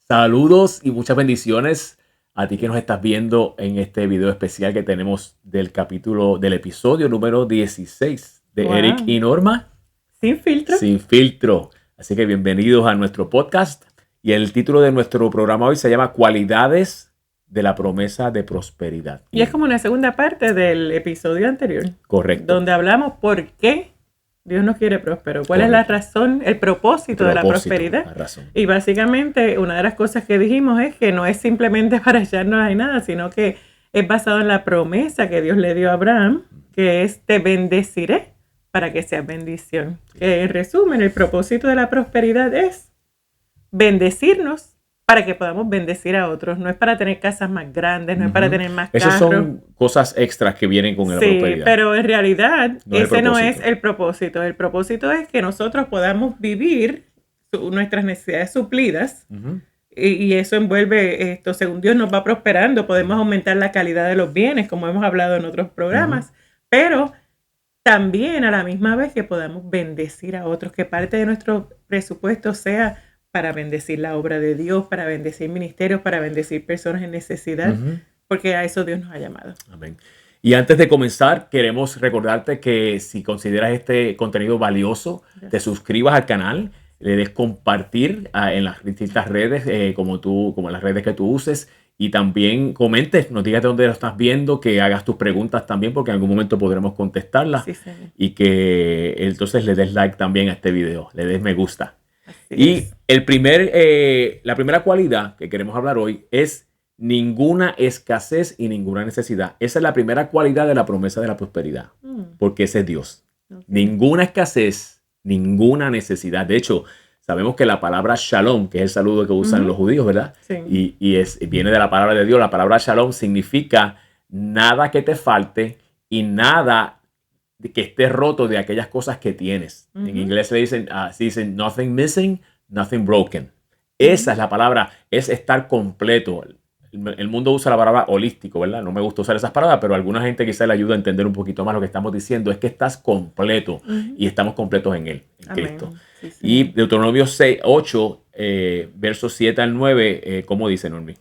Saludos y muchas bendiciones a ti que nos estás viendo en este video especial que tenemos del episodio número 16 de Eric y Norma. Sin filtro. Sin filtro. Así que bienvenidos a nuestro podcast. Y el título de nuestro programa hoy se llama Cualidades de la promesa de prosperidad. Y es como una segunda parte del episodio anterior. Correcto. Donde hablamos por qué Dios nos quiere próspero. ¿Cuál es la razón, el propósito de la prosperidad? La razón. Y básicamente una de las cosas que dijimos es que no es simplemente para echarnos ahí nada, sino que es basado en la promesa que Dios le dio a Abraham, que es te bendeciré para que seas bendición. Que en resumen, el propósito de la prosperidad es bendecirnos para que podamos bendecir a otros. No es para tener casas más grandes, no es para tener más carros. Esas son cosas extras que vienen con la prosperidad. Sí, pero en realidad ese no es el propósito. El propósito es que nosotros podamos vivir nuestras necesidades suplidas. Y eso envuelve esto, según Dios nos va prosperando, podemos aumentar la calidad de los bienes, como hemos hablado en otros programas, pero también a la misma vez que podamos bendecir a otros, que parte de nuestro presupuesto sea para bendecir la obra de Dios, para bendecir ministerios, para bendecir personas en necesidad, porque a eso Dios nos ha llamado. Amén. Y antes de comenzar, queremos recordarte que si consideras este contenido valioso, te suscribas al canal, le des compartir en las distintas redes, como en las redes que tú uses, y también comentes, nos digas de dónde lo estás viendo, que hagas tus preguntas también, porque en algún momento podremos contestarlas. Sí. Y que entonces le des like también a este video, le des me gusta. Así y es. la primera cualidad que queremos hablar hoy es ninguna escasez y ninguna necesidad. Esa es la primera cualidad de la promesa de la prosperidad, porque ese es Dios. Okay. Ninguna escasez, ninguna necesidad. De hecho, sabemos que la palabra shalom, que es el saludo que usan los judíos, ¿verdad? Sí. Y viene de la palabra de Dios. La palabra shalom significa nada que te falte y nada que esté roto de aquellas cosas que tienes. En inglés se dicen nothing missing, nothing broken. Esa es la palabra, es estar completo. El mundo usa la palabra holístico, ¿verdad? No me gusta usar esas palabras, pero a alguna gente quizá le ayuda a entender un poquito más lo que estamos diciendo. Es que estás completo y estamos completos en Él, en Amén. Cristo. Sí. Y Deuteronomio 8, versos 7 al 9, ¿cómo dice, Normi?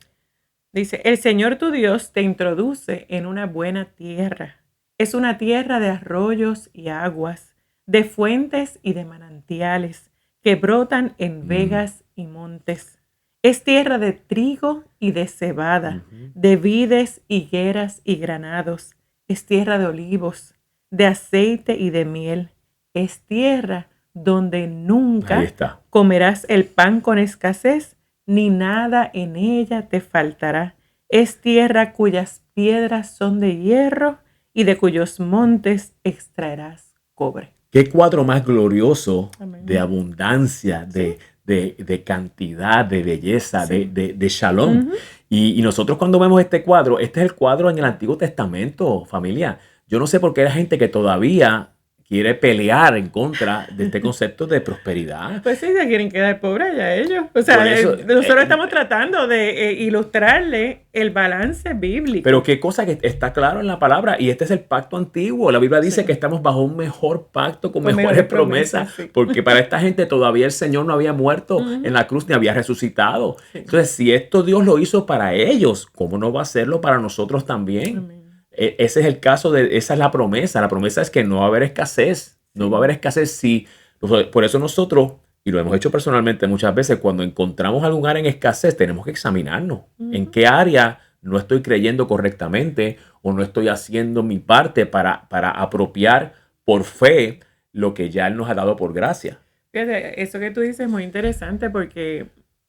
Dice, el Señor tu Dios te introduce en una buena tierra. Es una tierra de arroyos y aguas, de fuentes y de manantiales que brotan en vegas y montes. Es tierra de trigo y de cebada, de vides, higueras y granados. Es tierra de olivos, de aceite y de miel. Es tierra donde nunca comerás el pan con escasez, ni nada en ella te faltará. Es tierra cuyas piedras son de hierro y de cuyos montes extraerás cobre. Qué cuadro más glorioso. Amén. De abundancia, de cantidad, de belleza, de shalom. Y nosotros cuando vemos este cuadro, este es el cuadro en el Antiguo Testamento, familia. Yo no sé por qué hay gente que todavía quiere pelear en contra de este concepto de prosperidad. Pues sí, se quieren quedar pobres ya ellos. O sea, nosotros estamos tratando de ilustrarle el balance bíblico. Pero qué cosa que está claro en la palabra. Y este es el pacto antiguo. La Biblia dice que estamos bajo un mejor pacto con mejores promesas. Porque para esta gente todavía el Señor no había muerto en la cruz ni había resucitado. Entonces, si esto Dios lo hizo para ellos, ¿cómo no va a hacerlo para nosotros también? Amén. Ese es el caso, esa es la promesa. La promesa es que no va a haber escasez. No va a haber escasez si... Por eso nosotros, y lo hemos hecho personalmente muchas veces, cuando encontramos algún lugar en escasez, tenemos que examinarnos. ¿En qué área no estoy creyendo correctamente o no estoy haciendo mi parte para apropiar por fe lo que ya Él nos ha dado por gracia? Fíjate, eso que tú dices es muy interesante porque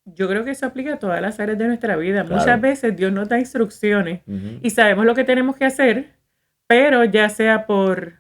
yo creo que eso aplica a todas las áreas de nuestra vida. Claro. Muchas veces Dios nos da instrucciones y sabemos lo que tenemos que hacer, pero ya sea por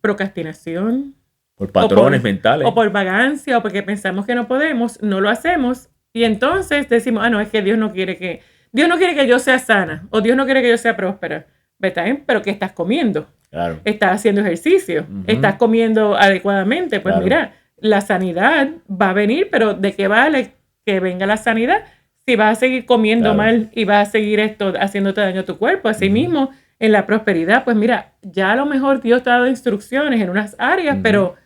procrastinación, por patrones mentales, o por vagancia, o porque pensamos que no podemos, no lo hacemos y entonces decimos, no, es que Dios no quiere que yo sea sana o Dios no quiere que yo sea próspera. ¿Verdad? Pero ¿qué estás comiendo? Claro. Estás haciendo ejercicio, estás comiendo adecuadamente, pues claro. Mira, la sanidad va a venir, pero ¿de qué vale que venga la sanidad si vas a seguir comiendo mal y vas a seguir haciéndote daño a tu cuerpo? Así mismo, en la prosperidad, pues mira, ya a lo mejor Dios te ha dado instrucciones en unas áreas, pero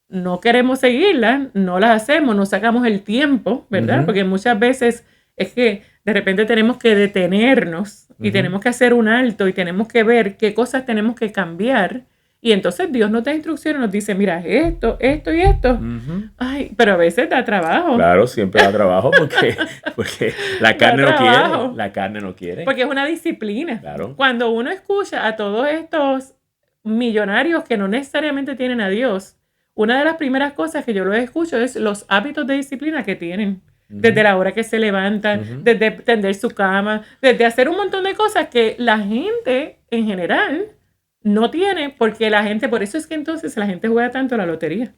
no queremos seguirlas, no las hacemos, no sacamos el tiempo, ¿verdad? Porque muchas veces es que de repente tenemos que detenernos y tenemos que hacer un alto y tenemos que ver qué cosas tenemos que cambiar. Y entonces Dios nos da instrucciones, nos dice, mira, esto, esto y esto. Ay, pero a veces da trabajo. Claro, siempre da trabajo porque la carne no quiere. La carne no quiere. Porque es una disciplina. Claro. Cuando uno escucha a todos estos millonarios que no necesariamente tienen a Dios, una de las primeras cosas que yo los escucho es los hábitos de disciplina que tienen. Desde la hora que se levantan, desde tender su cama, desde hacer un montón de cosas que la gente en general no tiene, porque la gente, por eso es que entonces la gente juega tanto la lotería.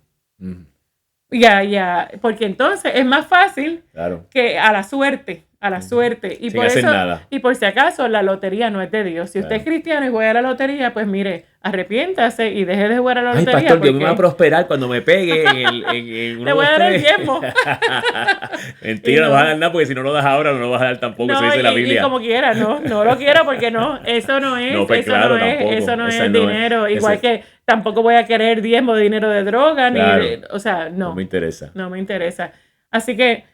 Porque entonces es más fácil que a la suerte. Y sin por hacer eso, nada. y por si acaso, la lotería no es de Dios. Si usted es cristiano y juega a la lotería, pues mire, arrepiéntase y deje de jugar a la lotería. Ay, pastor, Dios me va a prosperar cuando me pegue en uno, le voy a dar el diezmo. Mentira, no vas a dar nada, porque si no lo das ahora, no lo vas a dar tampoco, se dice la Biblia. Y como quiera, no lo quiero porque no, eso no es, no, pues eso claro, no es, tampoco. eso no Esa es no dinero. es. Igual que tampoco voy a querer diezmo de dinero de droga, claro. o sea, no. No me interesa. No me interesa. Así que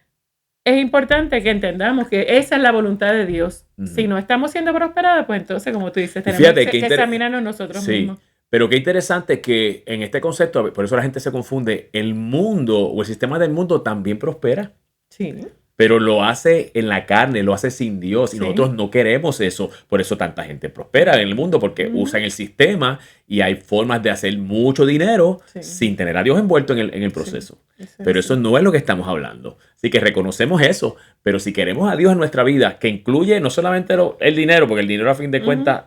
es importante que entendamos que esa es la voluntad de Dios. Si no estamos siendo prosperados, pues entonces, como tú dices, tenemos que examinarnos nosotros mismos. Pero qué interesante que en este concepto, por eso la gente se confunde, el mundo o el sistema del mundo también prospera. Sí. Pero lo hace en la carne, lo hace sin Dios. Y nosotros no queremos eso. Por eso tanta gente prospera en el mundo, porque usan el sistema y hay formas de hacer mucho dinero sin tener a Dios envuelto en el proceso. Pero eso no es lo que estamos hablando. Así que reconocemos eso. Pero si queremos a Dios en nuestra vida, que incluye no solamente el dinero, porque el dinero a fin de cuentas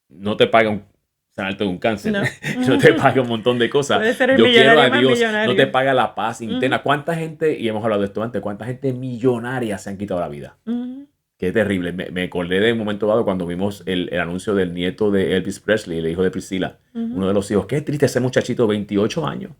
no te paga sanarte de un cáncer, no te paga un montón de cosas. Yo quiero a Dios, no te paga la paz interna. ¿Cuánta gente, y hemos hablado de esto antes, cuánta gente millonaria se han quitado la vida? Qué terrible. Me acordé de un momento dado cuando vimos el anuncio del nieto de Elvis Presley, el hijo de Priscilla, uno de los hijos. Qué triste ese muchachito, 28 años,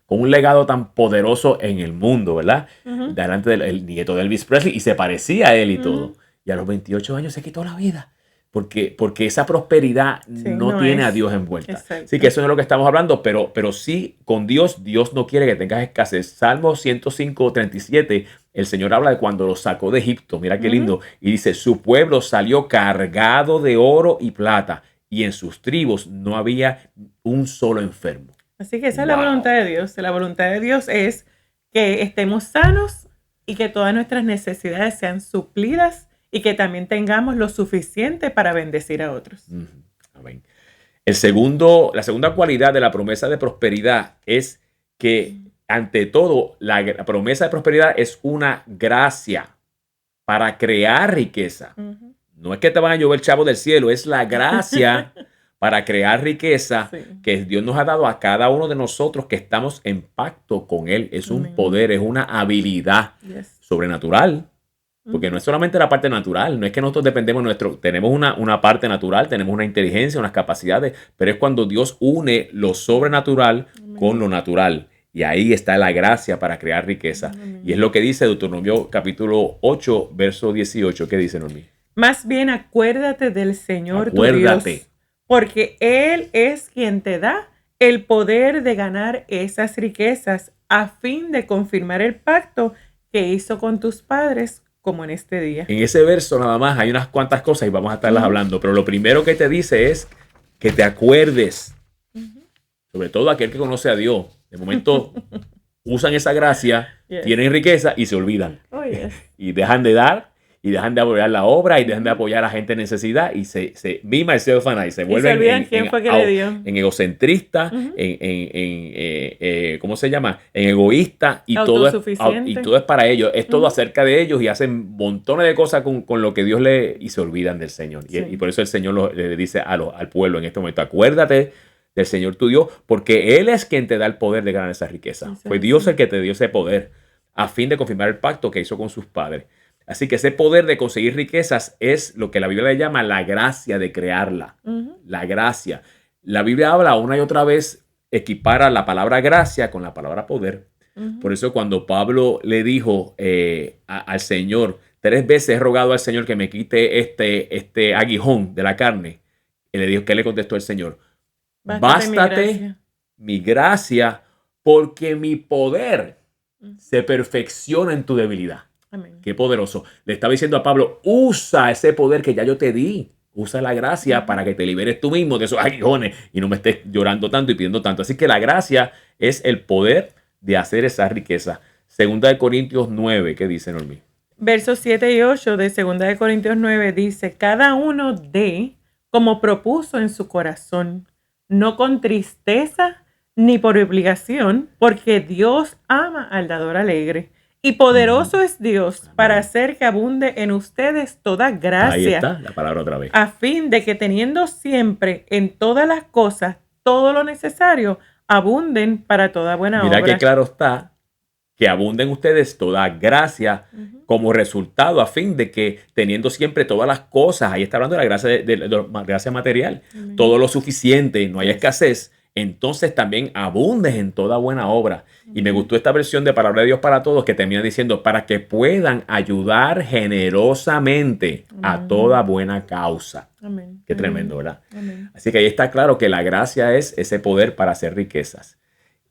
con un legado tan poderoso en el mundo, ¿verdad? Delante del nieto de Elvis Presley, y se parecía a él y todo. Y a los 28 años se quitó la vida. Porque esa prosperidad no tiene a Dios envuelta. Exacto. Así que eso no es lo que estamos hablando, pero sí, con Dios no quiere que tengas escasez. Salmo 105:37, el Señor habla de cuando los sacó de Egipto. Mira qué lindo. Y dice, su pueblo salió cargado de oro y plata, y en sus tribus no había un solo enfermo. Así que esa es la voluntad de Dios. La voluntad de Dios es que estemos sanos y que todas nuestras necesidades sean suplidas, y que también tengamos lo suficiente para bendecir a otros. Amén. La segunda cualidad de la promesa de prosperidad es que, ante todo, la promesa de prosperidad es una gracia para crear riqueza. No es que te van a llover chavos del cielo, es la gracia para crear riqueza que Dios nos ha dado a cada uno de nosotros que estamos en pacto con Él. Es un poder, es una habilidad sobrenatural. Porque no es solamente la parte natural, no es que nosotros tenemos una parte natural, tenemos una inteligencia, unas capacidades, pero es cuando Dios une lo sobrenatural con lo natural. Y ahí está la gracia para crear riqueza. Y es lo que dice Deuteronomio capítulo 8, verso 18. ¿Qué dice, Normí? Más bien acuérdate del Señor tu Dios, porque Él es quien te da el poder de ganar esas riquezas a fin de confirmar el pacto que hizo con tus padres, como en este día. En ese verso nada más hay unas cuantas cosas y vamos a estarlas hablando, pero lo primero que te dice es que te acuerdes, sobre todo aquel que conoce a Dios. De momento usan esa gracia, tienen riqueza y se olvidan. Y dejan de dar, y dejan de apoyar la obra, y dejan de apoyar a gente en necesidad, y se vuelven en egocentristas, ¿cómo se llama? En egoístas, y todo es para ellos, es todo acerca de ellos, y hacen montones de cosas con lo que Dios y se olvidan del Señor. Y por eso el Señor le dice al pueblo en este momento, acuérdate del Señor tu Dios, porque Él es quien te da el poder de ganar esa riqueza. Fue Dios el que te dio ese poder a fin de confirmar el pacto que hizo con sus padres. Así que ese poder de conseguir riquezas es lo que la Biblia le llama la gracia de crearla. La gracia. La Biblia habla una y otra vez, equipara la palabra gracia con la palabra poder. Por eso cuando Pablo le dijo al Señor, 3 veces he rogado al Señor que me quite este aguijón de la carne. Y le dijo, ¿qué le contestó el Señor? Bástate mi gracia, porque mi poder se perfecciona en tu debilidad. Amén. Qué poderoso. Le estaba diciendo a Pablo, usa ese poder que ya yo te di. Usa la gracia para que te liberes tú mismo de esos aguijones y no me estés llorando tanto y pidiendo tanto. Así que la gracia es el poder de hacer esa riqueza. Segunda de Corintios 9, ¿qué dice, Normi? Versos 7 y 8 de 2 Corintios 9 dice, cada uno dé como propuso en su corazón, no con tristeza ni por obligación, porque Dios ama al dador alegre. Y poderoso es Dios para hacer que abunde en ustedes toda gracia. Ahí está la palabra otra vez. A fin de que teniendo siempre en todas las cosas todo lo necesario, abunden para toda buena obra. Mira que claro está que abunden ustedes toda gracia como resultado, a fin de que teniendo siempre todas las cosas, ahí está hablando de la gracia, de la gracia material, todo lo suficiente, no hay escasez, entonces también abundes en toda buena obra. Y me gustó esta versión de Palabra de Dios para Todos que termina diciendo, para que puedan ayudar generosamente a toda buena causa. Amén. Qué tremendo, ¿verdad? Amén. Así que ahí está claro que la gracia es ese poder para hacer riquezas.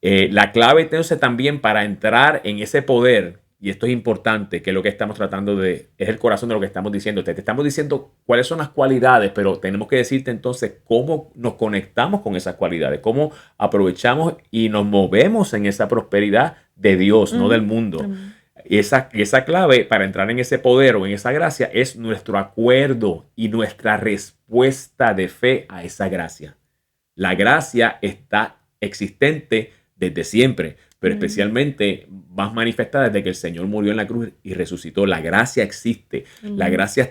La clave entonces también para entrar en ese poder, y esto es importante, que es lo que estamos tratando de, es el corazón de lo que estamos diciendo. Te estamos diciendo cuáles son las cualidades, pero tenemos que decirte entonces cómo nos conectamos con esas cualidades, cómo aprovechamos y nos movemos en esa prosperidad de Dios, no del mundo. Y esa clave para entrar en ese poder o en esa gracia es nuestro acuerdo y nuestra respuesta de fe a esa gracia. La gracia está existente desde siempre, pero especialmente más manifestada desde que el Señor murió en la cruz y resucitó. La gracia existe. La gracia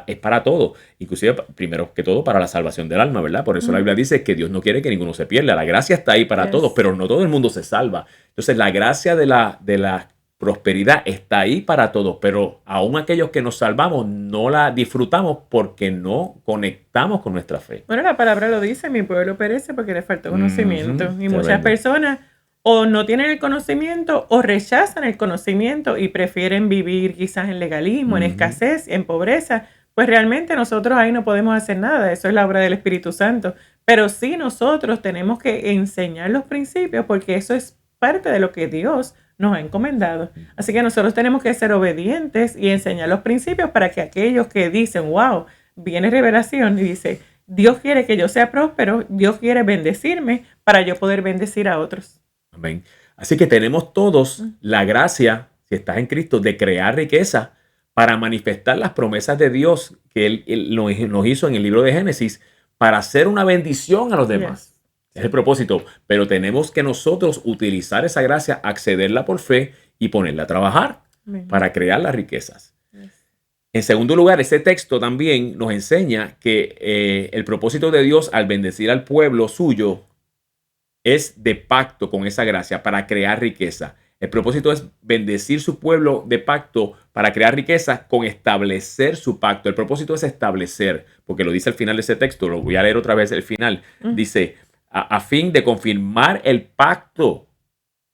es para todo, inclusive primero que todo para la salvación del alma, ¿verdad? Por eso la Biblia dice que Dios no quiere que ninguno se pierda. La gracia está ahí para todos, pero no todo el mundo se salva. Entonces la gracia de la prosperidad está ahí para todos, pero aún aquellos que nos salvamos no la disfrutamos porque no conectamos con nuestra fe. Bueno, la palabra lo dice, mi pueblo perece porque le falta conocimiento. Y muchas personas o no tienen el conocimiento o rechazan el conocimiento y prefieren vivir quizás en legalismo, en escasez, en pobreza. Pues realmente nosotros ahí no podemos hacer nada. Eso es la obra del Espíritu Santo. Pero sí nosotros tenemos que enseñar los principios porque eso es parte de lo que Dios nos ha encomendado. Así que nosotros tenemos que ser obedientes y enseñar los principios para que aquellos que dicen, wow, viene revelación y dice, Dios quiere que yo sea próspero, Dios quiere bendecirme para yo poder bendecir a otros. Amén. Así que tenemos todos la gracia, si estás en Cristo, de crear riqueza para manifestar las promesas de Dios que Él nos hizo en el libro de Génesis para hacer una bendición a los demás. Es el propósito, pero tenemos que nosotros utilizar esa gracia, accederla por fe y ponerla a trabajar para crear las riquezas. En segundo lugar, ese texto también nos enseña que el propósito de Dios al bendecir al pueblo suyo es de pacto con esa gracia para crear riqueza. El propósito es bendecir su pueblo de pacto para crear riqueza con establecer su pacto. El propósito es establecer, porque lo dice al final de ese texto, lo voy a leer otra vez al final. Dice, a fin de confirmar el pacto.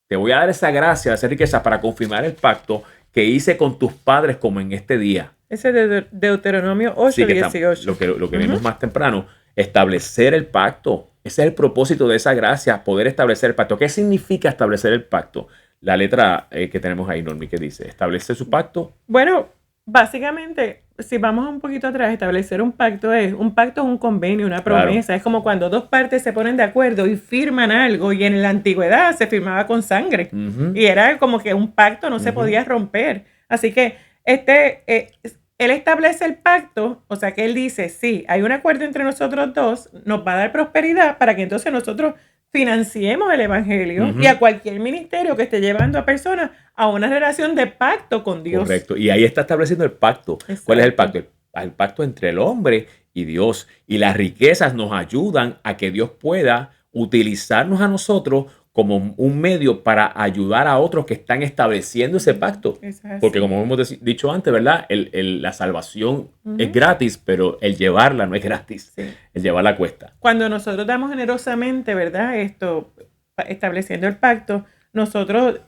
Te voy a dar esa gracia de hacer riqueza para confirmar el pacto que hice con tus padres como en este día. Ese de Deuteronomio 8, sí, 18. Lo que vimos más temprano. Establecer el pacto. Ese es el propósito de esa gracia, poder establecer el pacto. ¿Qué significa establecer el pacto? La letra que tenemos ahí, Normi, ¿qué dice? ¿Establecer su pacto? Bueno, básicamente, si vamos un poquito atrás, establecer un pacto es un convenio, una promesa. Claro. Es como cuando dos partes se ponen de acuerdo y firman algo. Y en la antigüedad se firmaba con sangre. Y era como que un pacto no se podía romper. Así que él establece el pacto, o sea que él dice, sí, hay un acuerdo entre nosotros dos, nos va a dar prosperidad para que entonces nosotros financiemos el evangelio y a cualquier ministerio que esté llevando a personas a una relación de pacto con Dios. Correcto. Y ahí está estableciendo el pacto. Exacto. ¿Cuál es el pacto? El pacto entre el hombre y Dios. Y las riquezas nos ayudan a que Dios pueda utilizarnos a nosotros como un medio para ayudar a otros que están estableciendo ese pacto. Porque como hemos dicho antes, ¿verdad? La salvación es gratis, pero el llevarla no es gratis. Sí. El llevarla cuesta. Cuando nosotros damos generosamente, ¿verdad? Estableciendo el pacto, nosotros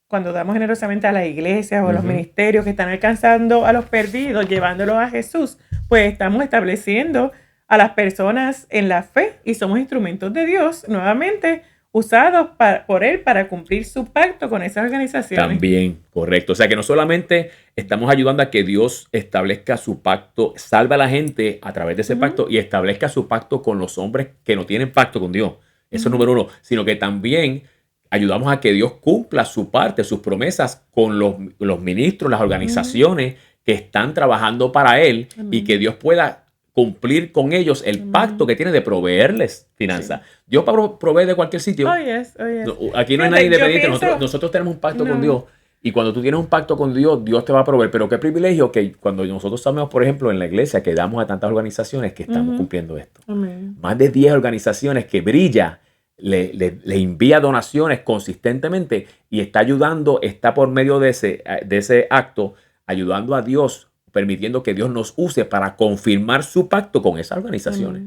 cuando damos generosamente a las iglesias o a los ministerios que están alcanzando a los perdidos, llevándolos a Jesús, pues estamos estableciendo a las personas en la fe y somos instrumentos de Dios, nuevamente, usados por Él para cumplir su pacto con esas organizaciones. También, correcto. O sea que no solamente estamos ayudando a que Dios establezca su pacto, salve a la gente a través de ese pacto y establezca su pacto con los hombres que no tienen pacto con Dios. Eso es número uno. Sino que también ayudamos a que Dios cumpla su parte, sus promesas con los ministros, las organizaciones que están trabajando para Él y que Dios pueda cumplir con ellos el pacto que tiene de proveerles finanzas. Sí. Dios provee de cualquier sitio. Oh, yes. No, aquí no hay nadie independiente. Nosotros tenemos un pacto con Dios. Y cuando tú tienes un pacto con Dios, Dios te va a proveer. Pero qué privilegio que cuando nosotros sabemos, por ejemplo, en la iglesia, que damos a tantas organizaciones que estamos cumpliendo esto. Más de 10 organizaciones que brilla, le envía donaciones consistentemente y está ayudando, está por medio de ese acto, ayudando a Dios, permitiendo que Dios nos use para confirmar su pacto con esas organizaciones.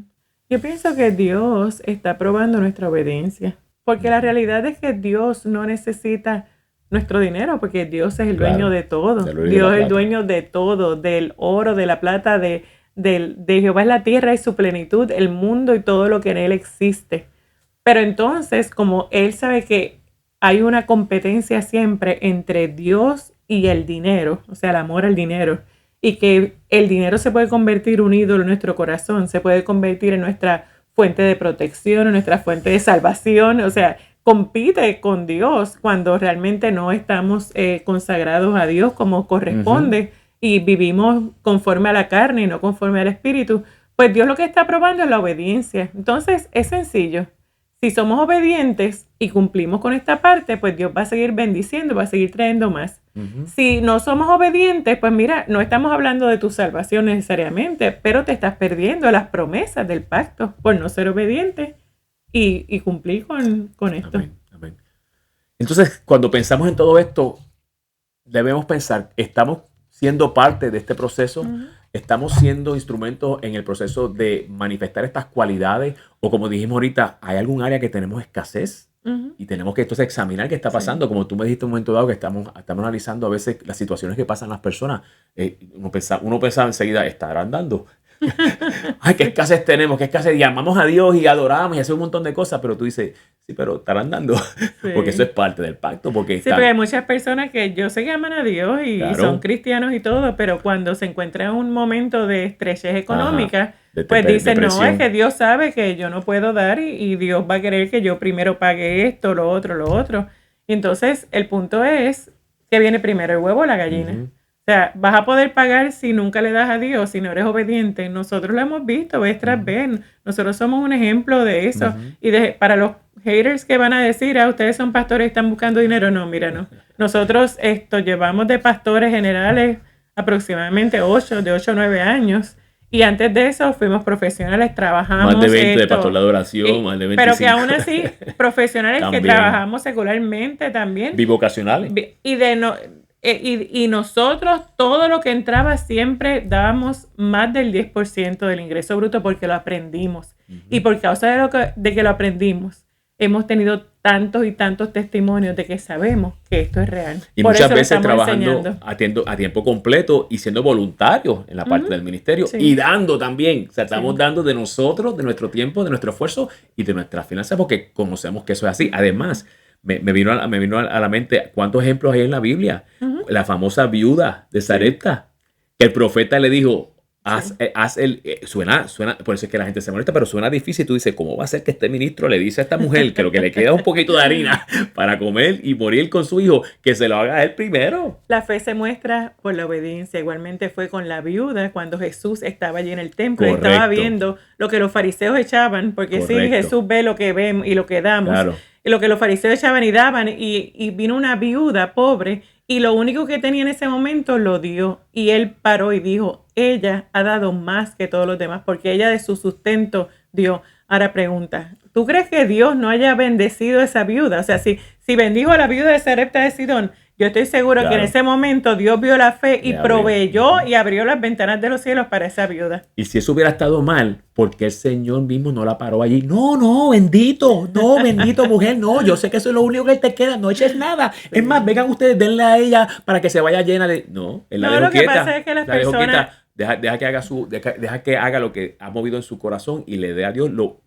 Yo pienso que Dios está probando nuestra obediencia, porque la realidad es que Dios no necesita nuestro dinero, porque Dios es el dueño de todo. Dios es el dueño de todo, del oro, de la plata, de Jehová es la tierra y su plenitud, el mundo y todo lo que en él existe. Pero entonces, como él sabe que hay una competencia siempre entre Dios y el dinero, o sea, el amor al dinero, y que el dinero se puede convertir en un ídolo en nuestro corazón, se puede convertir en nuestra fuente de protección, en nuestra fuente de salvación, o sea, compite con Dios cuando realmente no estamos consagrados a Dios como corresponde y vivimos conforme a la carne y no conforme al espíritu, pues Dios lo que está probando es la obediencia. Entonces, es sencillo. Si somos obedientes y cumplimos con esta parte, pues Dios va a seguir bendiciendo, va a seguir trayendo más. Si no somos obedientes, pues mira, no estamos hablando de tu salvación necesariamente, pero te estás perdiendo las promesas del pacto por no ser obediente y cumplir con esto. Amén, amén. Entonces, cuando pensamos en todo esto, debemos pensar, ¿estamos siendo parte de este proceso? ¿Estamos siendo instrumentos en el proceso de manifestar estas cualidades? O como dijimos ahorita, ¿hay algún área que tenemos escasez? Y tenemos que entonces examinar qué está pasando. Como tú me dijiste en un momento dado que estamos analizando a veces las situaciones que pasan las personas. Uno pensaba enseguida, ¿estarán dando? Ay, qué escasez tenemos, qué escasez. Y amamos a Dios y adoramos y hacemos un montón de cosas, pero tú dices, sí, pero estarán dando. Porque eso es parte del pacto. Porque hay muchas personas que yo sé que aman a Dios y son cristianos y todo, pero cuando se encuentran en un momento de estrechez económica, pues dicen, no, es que Dios sabe que yo no puedo dar y Dios va a querer que yo primero pague esto, lo otro. Y entonces el punto es que viene primero el huevo o la gallina. O sea, vas a poder pagar si nunca le das a Dios, si no eres obediente. Nosotros lo hemos visto vez tras vez. Nosotros somos un ejemplo de eso. Y para los haters que van a decir, ustedes son pastores y están buscando dinero. No, mira, no. Nosotros llevamos de pastores generales aproximadamente de 8 a 9 años. Y antes de eso fuimos profesionales, trabajamos. Más de 20 de pastor de adoración, más de 25. Pero que aún así, profesionales que trabajamos secularmente también. Bivocacionales. Y nosotros, todo lo que entraba, siempre dábamos más del 10% del ingreso bruto porque lo aprendimos. Y por causa de que lo aprendimos, hemos tenido tantos y tantos testimonios de que sabemos que esto es real. Y por muchas veces trabajando a tiempo completo y siendo voluntarios en la parte del ministerio y dando también. O sea, estamos dando de nosotros, de nuestro tiempo, de nuestro esfuerzo y de nuestras finanzas porque conocemos que eso es así. Además, me vino a la mente cuántos ejemplos hay en la Biblia. La famosa viuda de Sarepta, que el profeta le dijo, suena, por eso es que la gente se molesta, pero suena difícil. Tú dices, ¿cómo va a ser que este ministro le dice a esta mujer que lo que le queda un poquito de harina para comer y morir con su hijo, que se lo haga a él primero? La fe se muestra por la obediencia. Igualmente fue con la viuda cuando Jesús estaba allí en el templo. Correcto. Estaba viendo lo que los fariseos echaban, porque Correcto. Sí, Jesús ve lo que vemos y lo que damos. Claro. Y lo que los fariseos echaban y daban, y vino una viuda pobre, y lo único que tenía en ese momento lo dio. Y él paró y dijo, ella ha dado más que todos los demás, porque ella de su sustento dio. Ahora pregunta, ¿tú crees que Dios no haya bendecido a esa viuda? O sea, si bendijo a la viuda de Sarepta de Sidón, yo estoy seguro que en ese momento Dios vio la fe y proveyó y abrió las ventanas de los cielos para esa viuda. Y si eso hubiera estado mal, ¿por qué el Señor mismo no la paró allí? No, bendito mujer, no, yo sé que eso es lo único que te queda, no eches nada. Sí. Es más, vengan ustedes, denle a ella para que se vaya llena de... No, él la dejó quieta. Lo que pasa es que las personas... Deja que haga lo que ha movido en su corazón y le dé a Dios lo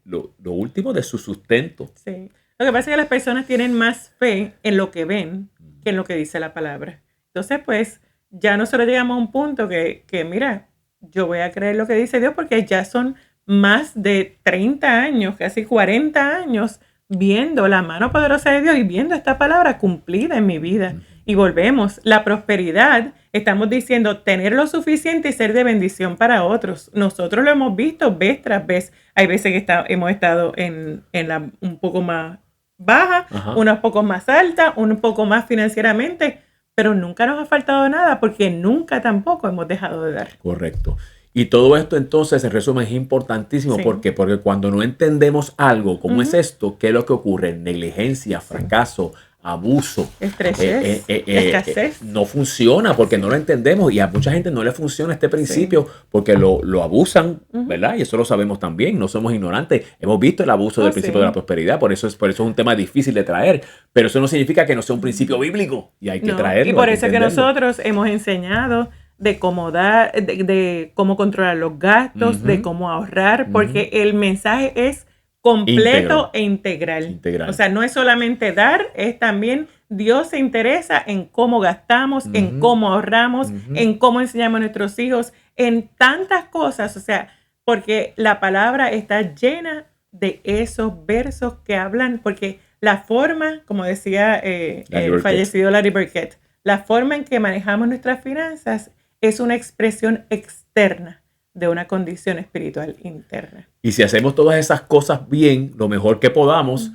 último de su sustento. Sí. Lo que pasa es que las personas tienen más fe en lo que ven que en lo que dice la palabra. Entonces, pues, ya nosotros llegamos a un punto que mira, yo voy a creer lo que dice Dios porque ya son más de 30 años, casi 40 años, viendo la mano poderosa de Dios y viendo esta palabra cumplida en mi vida. Y volvemos, la prosperidad, estamos diciendo tener lo suficiente y ser de bendición para otros. Nosotros lo hemos visto vez tras vez. Hay veces que hemos estado en la un poco más baja, Ajá. unos pocos más alta, un poco más financieramente, pero nunca nos ha faltado nada porque nunca tampoco hemos dejado de dar. Correcto. Y todo esto entonces, en resumen, es importantísimo. Sí. Porque cuando no entendemos algo como es esto, ¿qué es lo que ocurre? Negligencia, fracaso, abuso, Estrechez, escasez. no funciona porque no lo entendemos y a mucha gente no le funciona este principio porque lo abusan, ¿verdad? Y eso lo sabemos también, no somos ignorantes. Hemos visto el abuso del principio de la prosperidad, por eso es un tema difícil de traer, pero eso no significa que no sea un principio bíblico y hay que traerlo. Y por eso es que nosotros hemos enseñado de cómo dar, de cómo controlar los gastos, de cómo ahorrar, porque el mensaje es completo e integral. O sea, no es solamente dar, es también Dios se interesa en cómo gastamos, en cómo ahorramos, en cómo enseñamos a nuestros hijos, en tantas cosas. O sea, porque la palabra está llena de esos versos que hablan, porque la forma, como decía el fallecido Larry Burkett, la forma en que manejamos nuestras finanzas es una expresión externa de una condición espiritual interna. Y si hacemos todas esas cosas bien, lo mejor que podamos,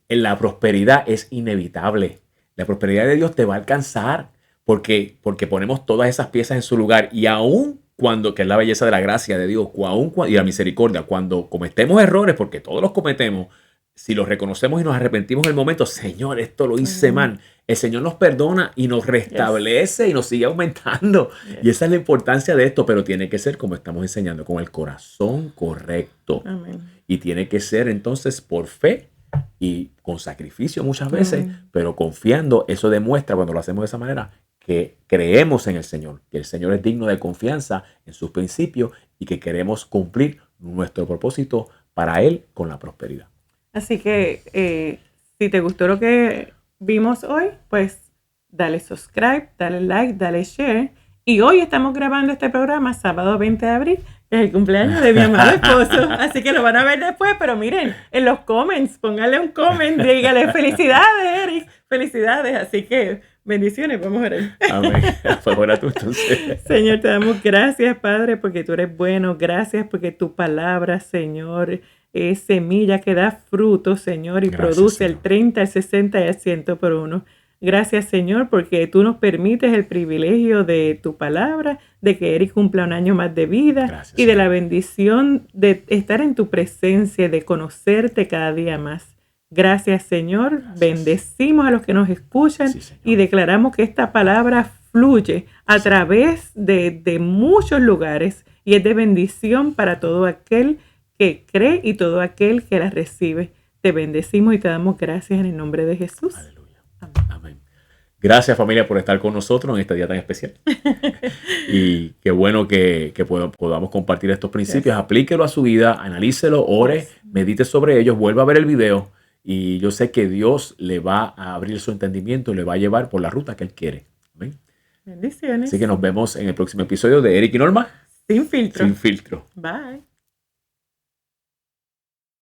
la prosperidad es inevitable. La prosperidad de Dios te va a alcanzar porque ponemos todas esas piezas en su lugar. Y aún cuando, que es la belleza de la gracia de Dios, y la misericordia, cuando cometemos errores, porque todos los cometemos, si los reconocemos y nos arrepentimos en el momento, Señor, esto lo hice mal. El Señor nos perdona y nos restablece y nos sigue aumentando. Y esa es la importancia de esto, pero tiene que ser, como estamos enseñando, con el corazón correcto. Amén. Y tiene que ser entonces por fe y con sacrificio muchas veces, pero confiando. Eso demuestra cuando lo hacemos de esa manera que creemos en el Señor, que el Señor es digno de confianza en sus principios y que queremos cumplir nuestro propósito para Él con la prosperidad. Así que si te gustó lo que vimos hoy, pues dale subscribe, dale like, dale share. Y hoy estamos grabando este programa sábado 20 de abril, que es el cumpleaños de mi amado esposo. Así que lo van a ver después, pero miren, en los comments, pónganle un comment, dígale felicidades, Eric, felicidades. Así que bendiciones, vamos a ver. Amén. Ahora tú entonces. Señor, te damos gracias, Padre, porque tú eres bueno. Gracias porque tu palabra, Señor, es semilla que da fruto, Señor, y gracias, produce Señor. El 30, el 60 y el 100 por uno. Gracias, Señor, porque tú nos permites el privilegio de tu palabra, de que Eric cumpla un año más de vida. Gracias, y de la bendición de estar en tu presencia, de conocerte cada día más. Gracias, Señor. Gracias. Bendecimos a los que nos escuchan y declaramos que esta palabra fluye a través de muchos lugares y es de bendición para todo aquel que cree y todo aquel que la recibe. Te bendecimos y te damos gracias en el nombre de Jesús. Aleluya. Amén. Gracias, familia, por estar con nosotros en este día tan especial. Y qué bueno que podamos compartir estos principios. Aplíquelo a su vida, analícelo, ore, medite sobre ellos, vuelva a ver el video. Y yo sé que Dios le va a abrir su entendimiento y le va a llevar por la ruta que Él quiere. Amén. Bendiciones. Así que nos vemos en el próximo episodio de Eric y Norma. Sin filtro. Sin filtro. Bye.